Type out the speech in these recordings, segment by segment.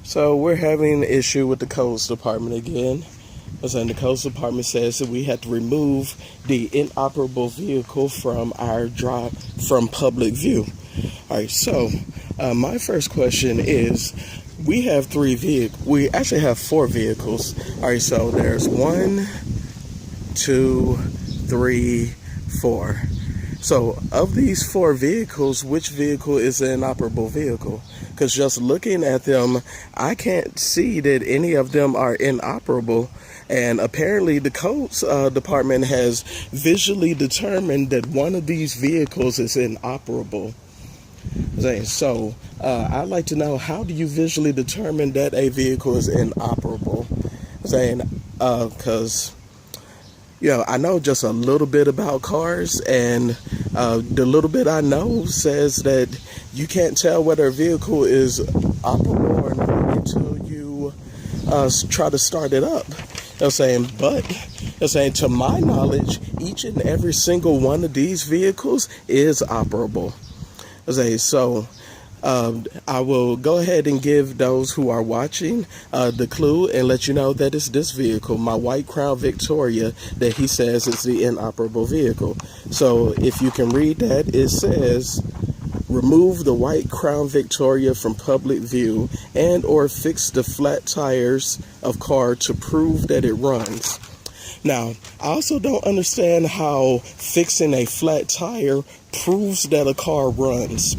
So we're having an issue with the codes department again. As in the codes department says that we had to remove the inoperable vehicle from our drive from public view. All right, so my first question is, we have we actually have 4 vehicles. All right, so there's 1, 2, 3, 4. So of these 4 vehicles, which vehicle is an inoperable vehicle? Because just looking at them, I can't see that any of them are inoperable. And apparently the codes department has visually determined that one of these vehicles is inoperable. So I'd like to know, how do you visually determine that a vehicle is inoperable? Because I know just a little bit about cars, and the little bit I know says that you can't tell whether a vehicle is operable or not until you try to start it up. But to my knowledge, each and every single one of these vehicles is operable. So I will go ahead and give those who are watching the clue and let you know that it's this vehicle, my white Crown Victoria, that he says is the inoperable vehicle. So if you can read that, it says, remove the white Crown Victoria from public view and or fix the flat tires of car to prove that it runs. Now, I also don't understand how fixing a flat tire proves that a car runs.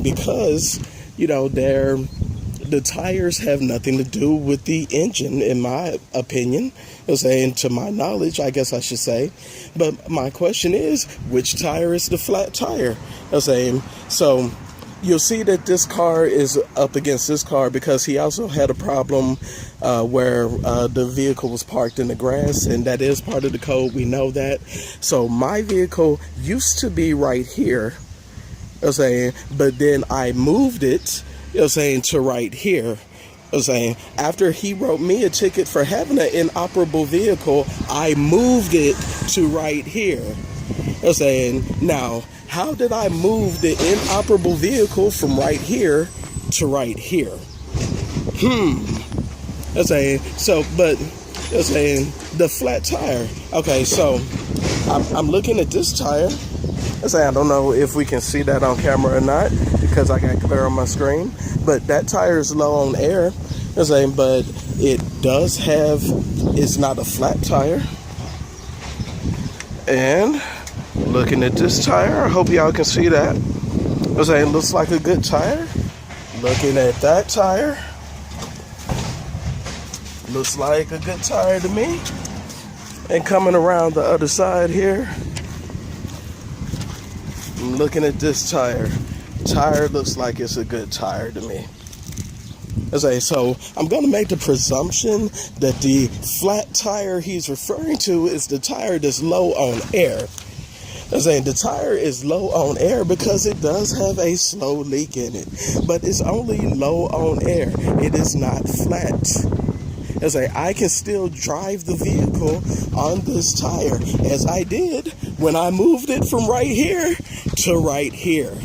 Because, the tires have nothing to do with the engine, in my opinion. To my knowledge, I guess I should say. But my question is, which tire is the flat tire? So you'll see that this car is up against this car because he also had a problem where the vehicle was parked in the grass, and that is part of the code. We know that. So my vehicle used to be right here, but then I moved it, to right here. After he wrote me a ticket for having an inoperable vehicle, I moved it to right here. Now, how did I move the inoperable vehicle from right here to right here? The flat tire. Okay, so I'm looking at this tire. I don't know if we can see that on camera or not because I got clear on my screen. But that tire is low on air. But it does have, it's not a flat tire. And looking at this tire, I hope y'all can see that. It looks like a good tire. Looking at that tire, looks like a good tire to me. And coming around the other side here, I'm looking at this tire. Tire looks like it's a good tire to me. So I'm going to make the presumption that the flat tire he's referring to is the tire that's low on air. The tire is low on air because it does have a slow leak in it, but it's only low on air. It is not flat. I can still drive the vehicle on this tire as I did when I moved it from right here to right here.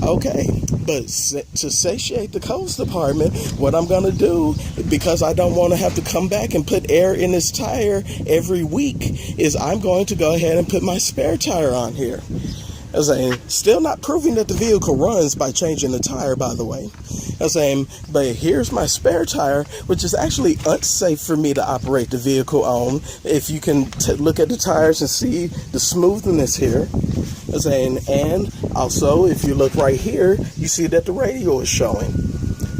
Okay, but to satiate the codes department, what I'm going to do, because I don't want to have to come back and put air in this tire every week, is I'm going to go ahead and put my spare tire on here. Still not proving that the vehicle runs by changing the tire, by the way. But here's my spare tire, which is actually unsafe for me to operate the vehicle on. If you can look at the tires and see the smoothness here. And also, if you look right here, you see that the radio is showing.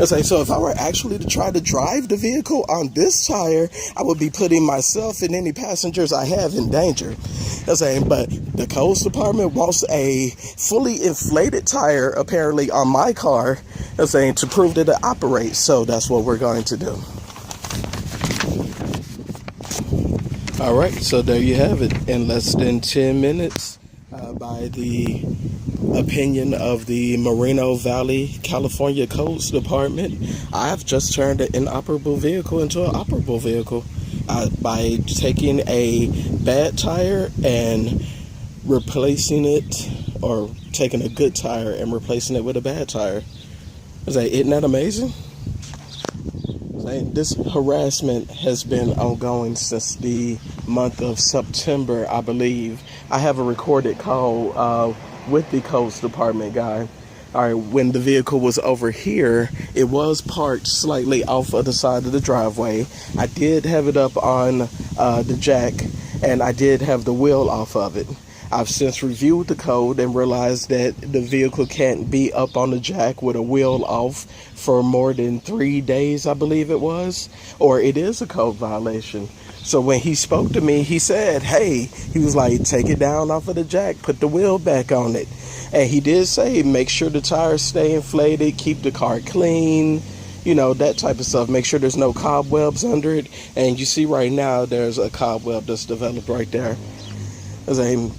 So if I were actually to try to drive the vehicle on this tire, I would be putting myself and any passengers I have in danger. But the codes department wants a fully inflated tire, apparently, on my car, to prove that it operates. So that's what we're going to do. All right, so there you have it. In less than 10 minutes, by the opinion of the Moreno Valley, California Codes Department, I've just turned an inoperable vehicle into an operable vehicle by taking a bad tire and replacing it, or taking a good tire and replacing it with a bad tire. Isn't that amazing? This harassment has been ongoing since the month of September, I believe. I have a recorded call with the codes department guy. All right, when the vehicle was over here, it was parked slightly off of the side of the driveway. I did have it up on the jack, and I did have the wheel off of it. I've since reviewed the code and realized that the vehicle can't be up on the jack with a wheel off for more than 3 days, I believe it was, or it is a code violation. So when he spoke to me, he said, hey, he was like, take it down off of the jack, put the wheel back on it. And he did say, make sure the tires stay inflated, keep the car clean, you know, that type of stuff. Make sure there's no cobwebs under it. And you see right now, there's a cobweb that's developed right there.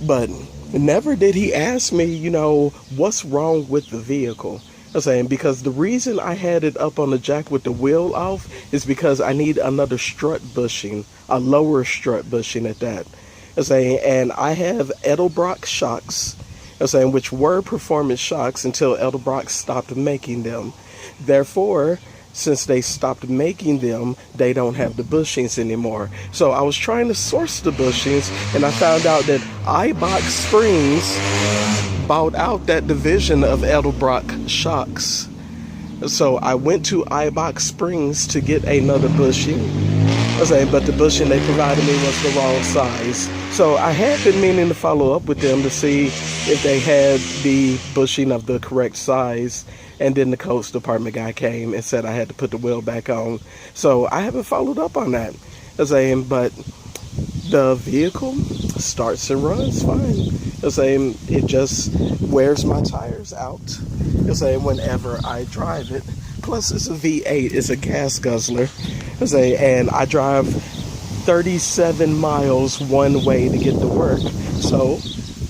But never did he ask me, you know, what's wrong with the vehicle. Because the reason I had it up on the jack with the wheel off is because I need another strut bushing, a lower strut bushing at that. And I have Edelbrock shocks, which were performance shocks until Edelbrock stopped making them. Therefore, since they stopped making them, they don't have the bushings anymore. So I was trying to source the bushings, and I found out that iBox Springs bought out that division of Edelbrock shocks. So I went to iBox Springs to get another bushing. But the bushing they provided me was the wrong size. So I had been meaning to follow up with them to see if they had the bushing of the correct size. And then the codes department guy came and said I had to put the wheel back on. So I haven't followed up on that. But the vehicle starts and runs fine. It just wears my tires out. Whenever I drive it. Plus it's a V8, it's a gas guzzler. And I drive 37 miles one way to get to work. So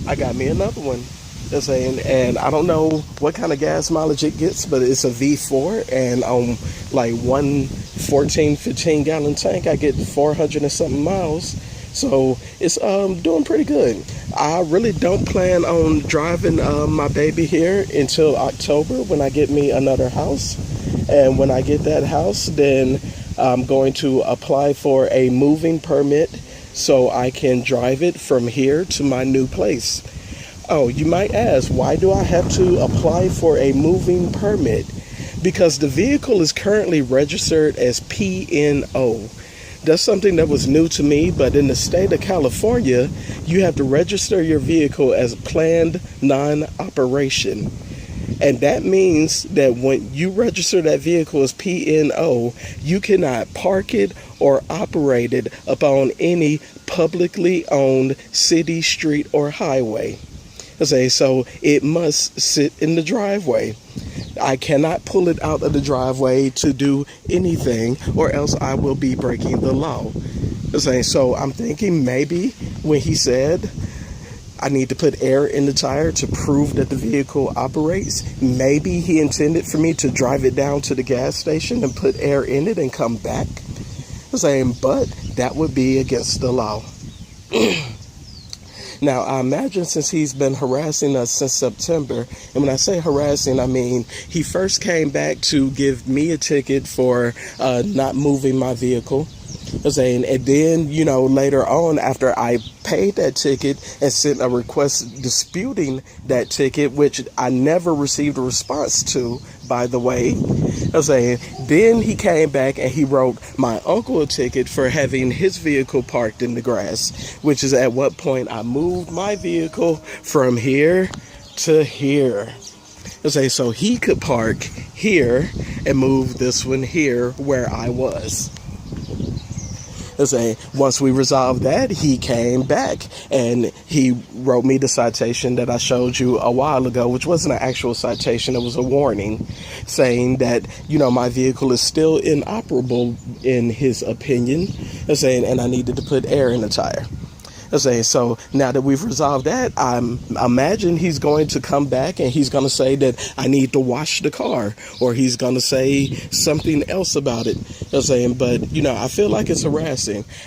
I got me another one. And I don't know what kind of gas mileage it gets, but it's a V4, and on like 15 gallon tank, I get 400 and something miles. So it's doing pretty good. I really don't plan on driving my baby here until October when I get me another house. And when I get that house, then I'm going to apply for a moving permit so I can drive it from here to my new place. Oh, you might ask, why do I have to apply for a moving permit? Because the vehicle is currently registered as P&O. That's something that was new to me, but in the state of California, you have to register your vehicle as planned non-operation. And that means that when you register that vehicle as P&O, you cannot park it or operate it upon any publicly owned city, street, or highway. So it must sit in the driveway. I cannot pull it out of the driveway to do anything, or else I will be breaking the law. So I'm thinking maybe when he said I need to put air in the tire to prove that the vehicle operates, maybe he intended for me to drive it down to the gas station and put air in it and come back. But that would be against the law. Now, I imagine since he's been harassing us since September, and when I say harassing, I mean he first came back to give me a ticket for not moving my vehicle. And then, you know, later on, after I paid that ticket and sent a request disputing that ticket, which I never received a response to, by the way, then he came back and he wrote my uncle a ticket for having his vehicle parked in the grass, which is at what point I moved my vehicle from here to here. So he could park here and move this one here where I was. Once we resolved that, he came back and he wrote me the citation that I showed you a while ago, which wasn't an actual citation. It was a warning saying that, you know, my vehicle is still inoperable in his opinion, and I needed to put air in the tire. So now that we've resolved that, I imagine he's going to come back and he's going to say that I need to wash the car, or he's going to say something else about it. But, you know, I feel like it's harassing.